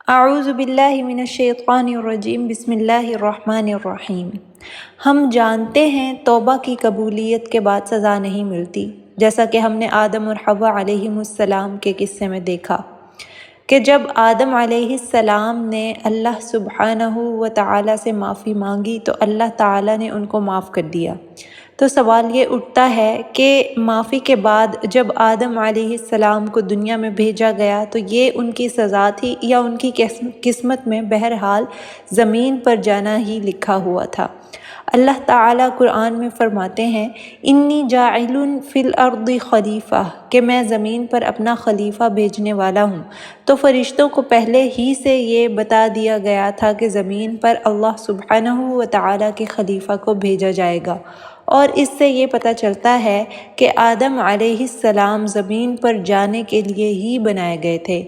اعوذ باللہ من الشیطان الرجیم بسم اللہ الرحمن الرحیم۔ ہم جانتے ہیں توبہ کی قبولیت کے بعد سزا نہیں ملتی، جیسا کہ ہم نے آدم اور حوا علیہم السلام کے قصے میں دیکھا کہ جب آدم علیہ السلام نے اللہ سبحانہ و تعالیٰ سے معافی مانگی تو اللہ تعالیٰ نے ان کو معاف کر دیا۔ تو سوال یہ اٹھتا ہے کہ معافی کے بعد جب آدم علیہ السلام کو دنیا میں بھیجا گیا تو یہ ان کی سزا تھی یا ان کی قسمت میں بہرحال زمین پر جانا ہی لکھا ہوا تھا؟ اللہ تعالیٰ قرآن میں فرماتے ہیں انی جاعل فی الارض خلیفہ، کہ میں زمین پر اپنا خلیفہ بھیجنے والا ہوں۔ تو فرشتوں کو پہلے ہی سے یہ بتا دیا گیا تھا کہ زمین پر اللہ سبحانہ و تعالیٰ کے خلیفہ کو بھیجا جائے گا، اور اس سے یہ پتہ چلتا ہے کہ آدم علیہ السلام زمین پر جانے کے لیے ہی بنائے گئے تھے۔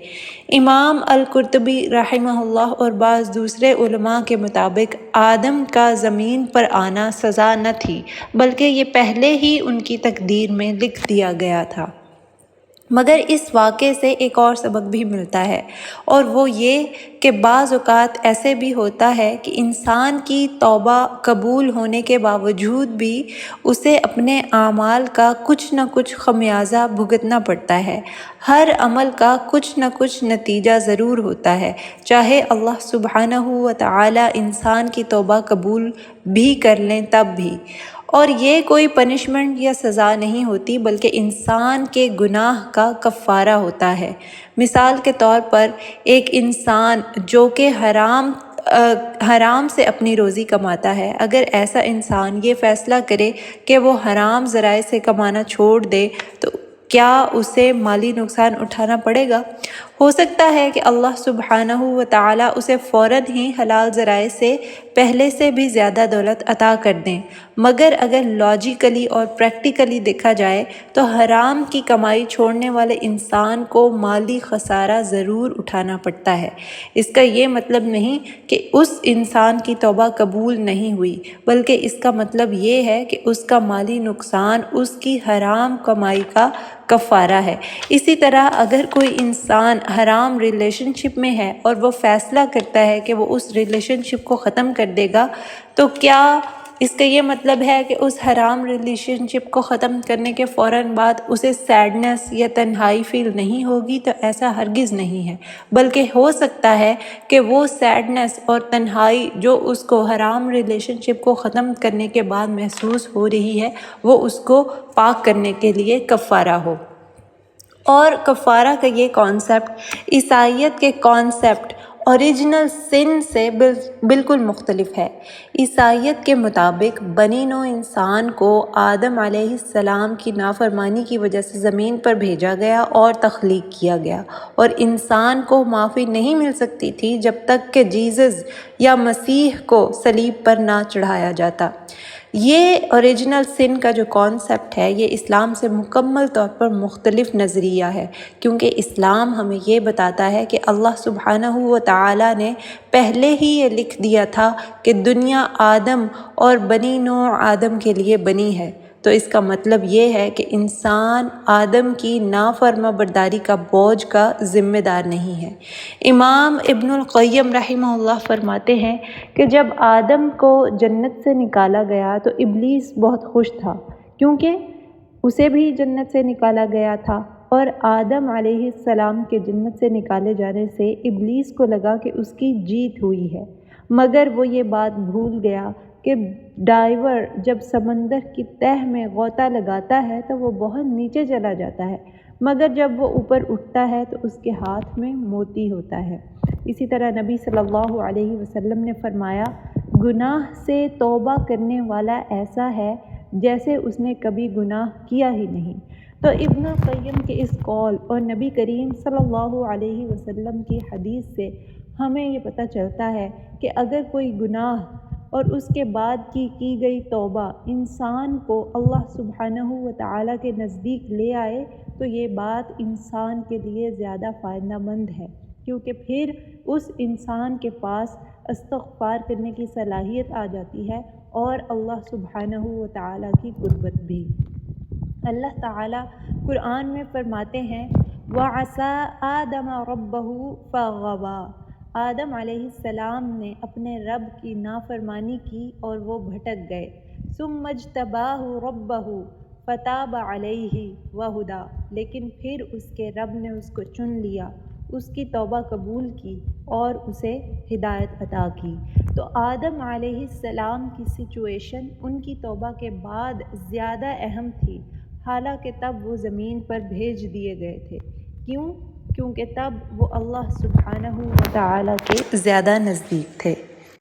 امام القرطبی رحمہ اللہ اور بعض دوسرے علماء کے مطابق آدم کا زمین پر آنا سزا نہ تھی، بلکہ یہ پہلے ہی ان کی تقدیر میں لکھ دیا گیا تھا۔ مگر اس واقعے سے ایک اور سبق بھی ملتا ہے، اور وہ یہ کہ بعض اوقات ایسے بھی ہوتا ہے کہ انسان کی توبہ قبول ہونے کے باوجود بھی اسے اپنے اعمال کا کچھ نہ کچھ خمیازہ بھگتنا پڑتا ہے۔ ہر عمل کا کچھ نہ کچھ نتیجہ ضرور ہوتا ہے، چاہے اللہ سبحانہ و تعالی انسان کی توبہ قبول بھی کر لیں تب بھی۔ اور یہ کوئی پنشمنٹ یا سزا نہیں ہوتی، بلکہ انسان کے گناہ کا کفارہ ہوتا ہے۔ مثال کے طور پر ایک انسان جو کہ حرام سے اپنی روزی کماتا ہے، اگر ایسا انسان یہ فیصلہ کرے کہ وہ حرام ذرائع سے کمانا چھوڑ دے تو کیا اسے مالی نقصان اٹھانا پڑے گا؟ ہو سکتا ہے کہ اللہ سبحانہ و تعالیٰ اسے فوراً ہی حلال ذرائع سے پہلے سے بھی زیادہ دولت عطا کر دیں، مگر اگر لاجیکلی اور پریکٹیکلی دیکھا جائے تو حرام کی کمائی چھوڑنے والے انسان کو مالی خسارہ ضرور اٹھانا پڑتا ہے۔ اس کا یہ مطلب نہیں کہ اس انسان کی توبہ قبول نہیں ہوئی، بلکہ اس کا مطلب یہ ہے کہ اس کا مالی نقصان اس کی حرام کمائی کا کفارہ ہے۔ اسی طرح اگر کوئی انسان حرام ریلیشن شپ میں ہے اور وہ فیصلہ کرتا ہے کہ وہ اس ریلیشن شپ کو ختم کر دے گا، تو کیا اس کا یہ مطلب ہے کہ اس حرام ریلیشن شپ کو ختم کرنے کے فوراً بعد اسے سیڈنس یا تنہائی فیل نہیں ہوگی؟ تو ایسا ہرگز نہیں ہے، بلکہ ہو سکتا ہے کہ وہ سیڈنس اور تنہائی جو اس کو حرام ریلیشن شپ کو ختم کرنے کے بعد محسوس ہو رہی ہے، وہ اس کو پاک کرنے کے لیے کفارہ ہو۔ اور کفارہ کا یہ کانسیپٹ عیسائیت کے کانسیپٹ اوریجنل سن سے بالکل مختلف ہے۔ عیسائیت کے مطابق بنی نوع انسان کو آدم علیہ السلام کی نافرمانی کی وجہ سے زمین پر بھیجا گیا اور تخلیق کیا گیا، اور انسان کو معافی نہیں مل سکتی تھی جب تک کہ جیزس یا مسیح کو صلیب پر نہ چڑھایا جاتا۔ یہ اوریجنل سن کا جو کانسیپٹ ہے یہ اسلام سے مکمل طور پر مختلف نظریہ ہے، کیونکہ اسلام ہمیں یہ بتاتا ہے کہ اللہ سبحانہ و تعالیٰ نے پہلے ہی یہ لکھ دیا تھا کہ دنیا آدم اور بنی نوع آدم کے لیے بنی ہے۔ تو اس کا مطلب یہ ہے کہ انسان آدم کی نافرما برداری کا بوجھ کا ذمہ دار نہیں ہے۔ امام ابن القیم رحمہ اللہ فرماتے ہیں کہ جب آدم کو جنت سے نکالا گیا تو ابلیس بہت خوش تھا، کیونکہ اسے بھی جنت سے نکالا گیا تھا، اور آدم علیہ السلام کے جنت سے نکالے جانے سے ابلیس کو لگا کہ اس کی جیت ہوئی ہے، مگر وہ یہ بات بھول گیا کہ ڈائیور جب سمندر کی تہہ میں غوطہ لگاتا ہے تو وہ بہت نیچے چلا جاتا ہے، مگر جب وہ اوپر اٹھتا ہے تو اس کے ہاتھ میں موتی ہوتا ہے۔ اسی طرح نبی صلی اللہ علیہ وسلم نے فرمایا، گناہ سے توبہ کرنے والا ایسا ہے جیسے اس نے کبھی گناہ کیا ہی نہیں۔ تو ابن القیم کے اس قول اور نبی کریم صلی اللہ علیہ وسلم کی حدیث سے ہمیں یہ پتہ چلتا ہے کہ اگر کوئی گناہ اور اس کے بعد کی گئی توبہ انسان کو اللہ سبحانہ و تعالیٰ کے نزدیک لے آئے تو یہ بات انسان کے لیے زیادہ فائدہ مند ہے، کیونکہ پھر اس انسان کے پاس استغفار کرنے کی صلاحیت آ جاتی ہے اور اللہ سبحانہ و تعالیٰ کی قربت بھی۔ اللہ تعالیٰ قرآن میں فرماتے ہیں وَعَصَىٰ آدَمَ رَبَّهُ فَغَوَىٰ، آدم علیہ السلام نے اپنے رب کی نافرمانی کی اور وہ بھٹک گئے۔ ثم اجتباہ ربہ فتاب علیہ وہدی، لیکن پھر اس کے رب نے اس کو چن لیا، اس کی توبہ قبول کی اور اسے ہدایت عطا کی۔ تو آدم علیہ السلام کی سچویشن ان کی توبہ کے بعد زیادہ اہم تھی، حالانکہ تب وہ زمین پر بھیج دیے گئے تھے۔ کیوں؟ کیونکہ تب وہ اللہ سبحانہ و تعالیٰ کے زیادہ نزدیک تھے۔